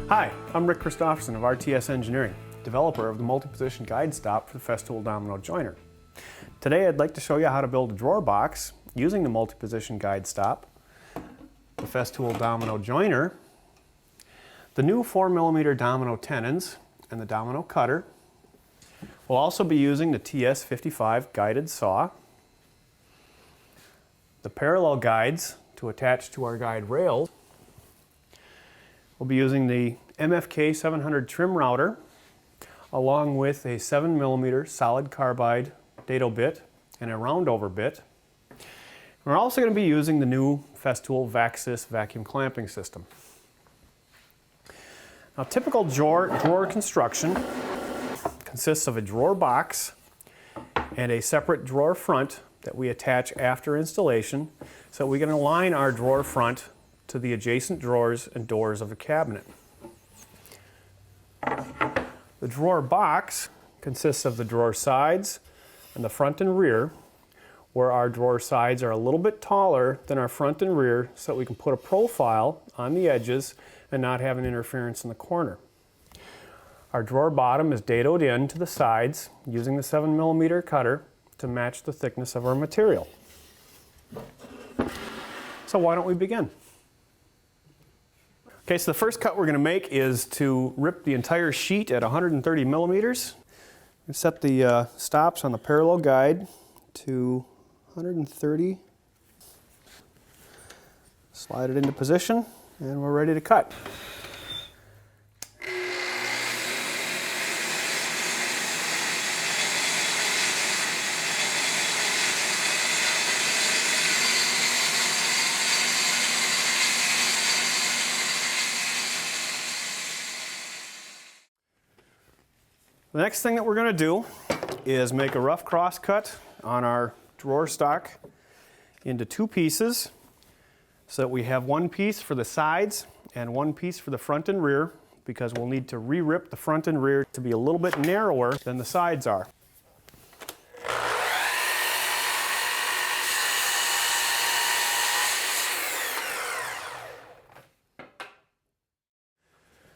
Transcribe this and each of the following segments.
Hi, I'm Rick Christopherson of RTS Engineering, developer of the multi-position guide stop for the Festool Domino joiner. Today I'd like to show you how to build a drawer box using the multi-position guide stop, the Festool Domino joiner, the new 4mm Domino tenons, and the Domino cutter. We'll also be using the TS55 guided saw, the parallel guides to attach to our guide rails. We'll be using the MFK 700 trim router along with a 7mm solid carbide dado bit and a roundover bit. We're also going to be using the new Festool VACSYS vacuum clamping system. Now, typical drawer construction consists of a drawer box and a separate drawer front that we attach after installation so we can align our drawer front to the adjacent drawers and doors of the cabinet. The drawer box consists of the drawer sides and the front and rear, where our drawer sides are a little bit taller than our front and rear so that we can put a profile on the edges and not have an interference in the corner. Our drawer bottom is dadoed in to the sides using the 7mm cutter to match the thickness of our material. So why don't we begin? Okay, so the first cut we're going to make is to rip the entire sheet at 130mm. We set the stops on the parallel guide to 130. Slide it into position, and we're ready to cut. The next thing that we're going to do is make a rough cross cut on our drawer stock into two pieces so that we have one piece for the sides and one piece for the front and rear, because we'll need to re-rip the front and rear to be a little bit narrower than the sides are.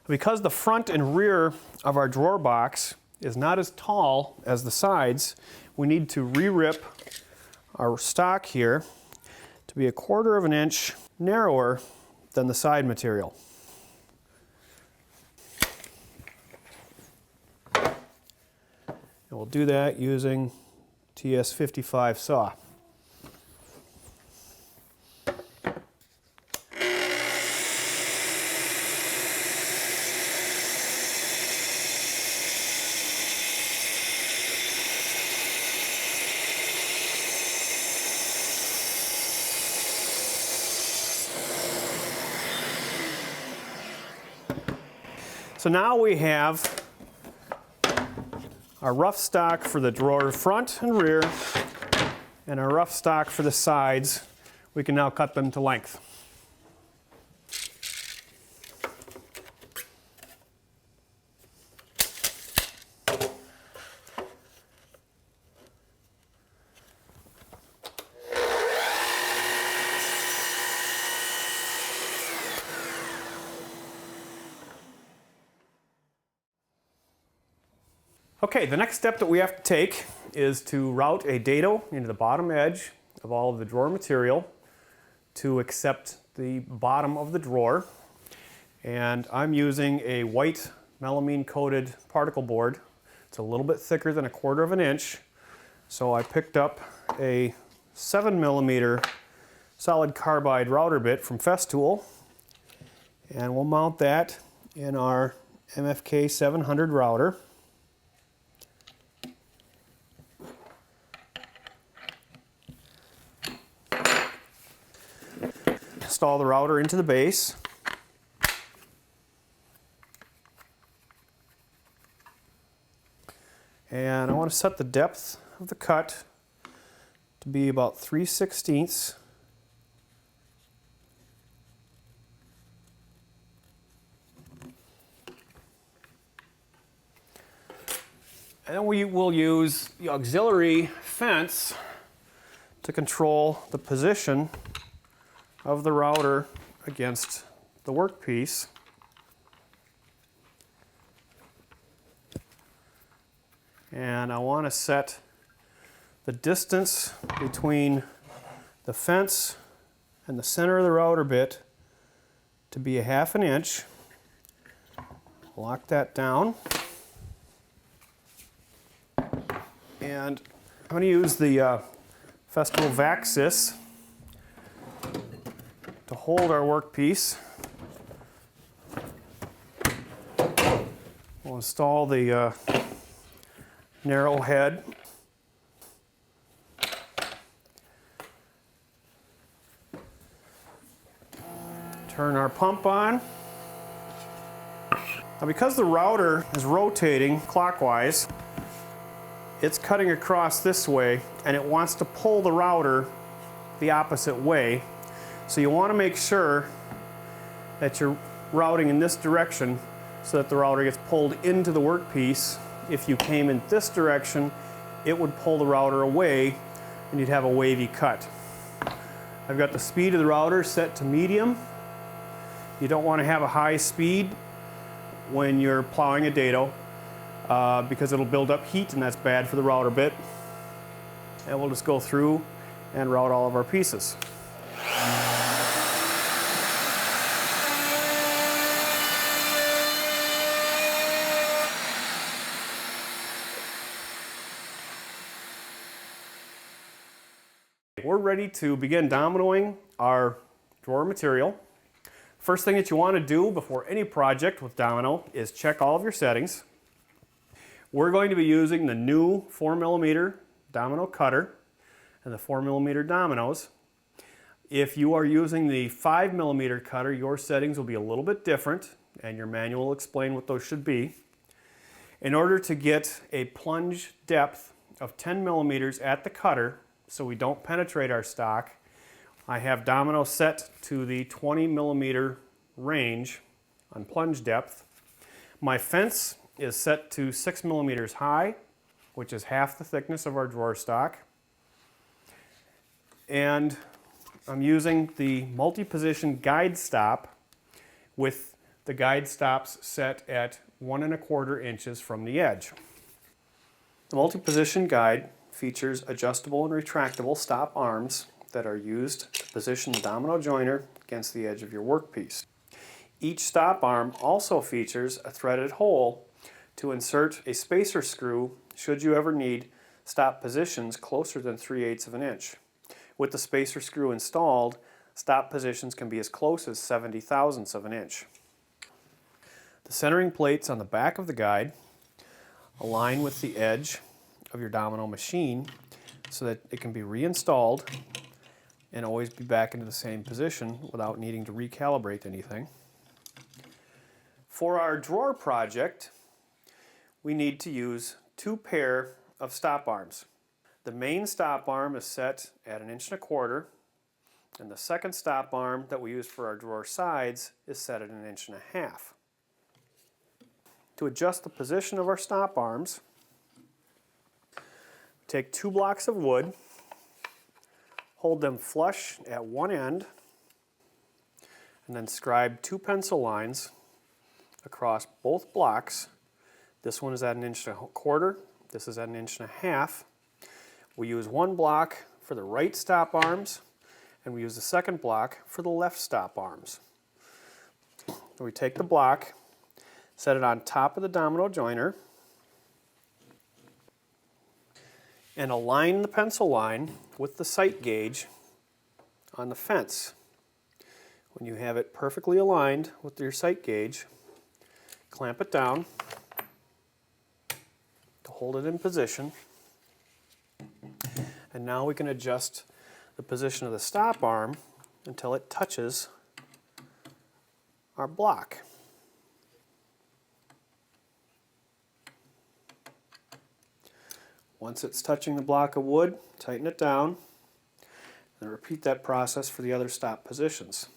Because the front and rear of our drawer box is not as tall as the sides, we need to re-rip our stock here to be 1/4 of an inch narrower than the side material. And we'll do that using TS55 saw. So now we have our rough stock for the drawer front and rear and our rough stock for the sides. We can now cut them to length. Okay, the next step that we have to take is to route a dado into the bottom edge of all of the drawer material to accept the bottom of the drawer. And I'm using a white melamine coated particle board. It's a little bit thicker than 1/4 of an inch. So I picked up a 7mm solid carbide router bit from Festool, and we'll mount that in our MFK 700 router. Install the router into the base. And I want to set the depth of the cut to be about 3/16. And then we will use the auxiliary fence to control the position of the router against the workpiece. And I want to set the distance between the fence and the center of the router bit to be 1/2 inch. Lock that down. And I'm going to use the Festival Vaxis to hold our workpiece. We'll install the narrow head. Turn our pump on. Now, because the router is rotating clockwise, it's cutting across this way and it wants to pull the router the opposite way. So you want to make sure that you're routing in this direction so that the router gets pulled into the workpiece. If you came in this direction, it would pull the router away and you'd have a wavy cut. I've got the speed of the router set to medium. You don't want to have a high speed when you're plowing a dado because it'll build up heat and that's bad for the router bit. And we'll just go through and route all of our pieces. We're ready to begin dominoing our drawer material. First thing that you want to do before any project with Domino is check all of your settings. We're going to be using the new 4mm Domino cutter and the 4mm dominoes. If you are using the 5mm cutter, your settings will be a little bit different and your manual will explain what those should be. In order to get a plunge depth of 10mm at the cutter so we don't penetrate our stock, I have Domino set to the 20mm range on plunge depth. My fence is set to 6mm high, which is half the thickness of our drawer stock. And I'm using the multi-position guide stop with the guide stops set at 1 1/4 inches from the edge. The multi-position guide features adjustable and retractable stop arms that are used to position the domino joiner against the edge of your workpiece. Each stop arm also features a threaded hole to insert a spacer screw should you ever need stop positions closer than 3/8 of an inch. With the spacer screw installed, stop positions can be as close as 70 thousandths of an inch. The centering plates on the back of the guide align with the edge of your domino machine so that it can be reinstalled and always be back into the same position without needing to recalibrate anything. For our drawer project, we need to use 2 pair of stop arms. The main stop arm is set at 1 1/4 inches, and the second stop arm that we use for our drawer sides is set at 1 1/2 inches. To adjust the position of our stop arms, take 2 blocks of wood, hold them flush at one end, and then scribe 2 pencil lines across both blocks. This one is at 1 1/4 inches, this is at 1 1/2 inches. We use 1 block for the right stop arms, and we use the second block for the left stop arms. We take the block, set it on top of the domino joiner, and align the pencil line with the sight gauge on the fence. When you have it perfectly aligned with your sight gauge, clamp it down to hold it in position. And now we can adjust the position of the stop arm until it touches our block. Once it's touching the block of wood, tighten it down, and repeat that process for the other stop positions.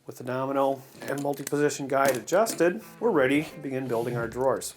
With the domino and multi-position guide adjusted, we're ready to begin building our drawers.